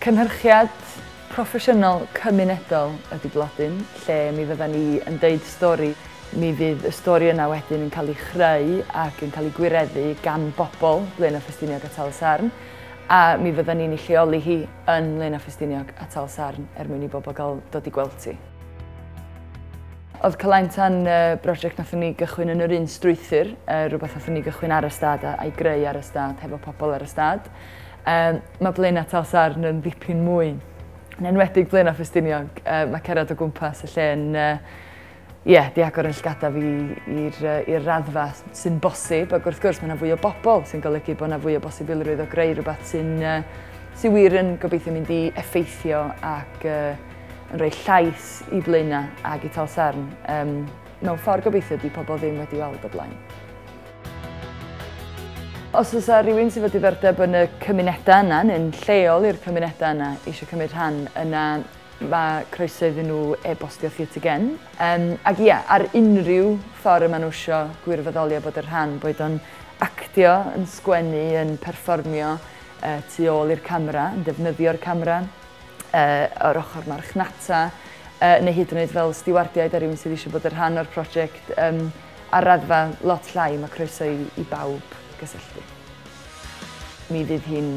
Cynhyrchiad proffesiynol cymunedol ydy Blodyn, lle mi fyddan ni yn deud stori. Mi fydd y stori yna wedyn yn cael ei chreu ac yn cael ei gwireddu gan bobl Blaenau Ffestiniog a Talsarn, a mi fyddan ni'n ei lleoli hi yn Blaenau Ffestiniog a Talsarn mwyn i bobl gael dod i gweld hi. Oedd Cylainta'n brosiect nathon ni gychwyn yn yr un strwythur, rhywbeth nathon ni gychwyn ar y stad a'i greu ar y stad, hefo pobl ar y stad. Mae Blaenau Talsarn yn ddipyn mwy. Yn enwedig Blaenau Ffestiniog, mae cerdded o gwmpas y lle yn di agor yn llgada fi i'r raddfa sy'n bosib, ac wrth gwrs mae yna fwy o bobl sy'n golygu bod yna fwy o bosibilrwydd o greu rhywbeth sy'n wir yn gobeithio mynd i effeithio ac yn rhoi llais i Blaenau ac i Talsarn. Mewn ffordd gobeithio di pobl ddim wedi weld o blaen. Os oes rhywun sydd wedi diddordeb yn y cymunedau yna, neu'n lleol i'r cymunedau yna eisiau cymryd rhan yna, mae croeso iddyn nhw e-bostio Theatr Gen. Ac ar unrhyw ffordd yma nhw eisiau gwirfoddolio bod y rhan, boed o'n actio, yn sgwennu, yn perfformio tu ôl i'r camera, yn defnyddio'r camera, o'r ochr marchnata, neu hyd yn oed fel stiwardiaid a rhywun sydd eisiau bod yn rhan o'r prosiect ar raddfa lot llai, mae croeso i bawb gysylltu. Mi fydd hi'n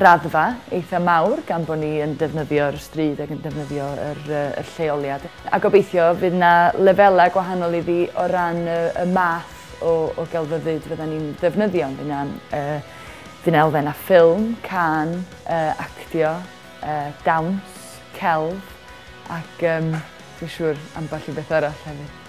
raddfa eitha mawr gan bod ni yn defnyddio'r stryd ac yn defnyddio yr lleoliad. A gobeithio fydd yna lefelau gwahanol iddi o ran y math o gelfyddyd fydda ni'n defnyddio. Fydd yna elfen a ffilm, can, actio, dawns, celf ac dwi'n siŵr ambell i beth arall hefyd.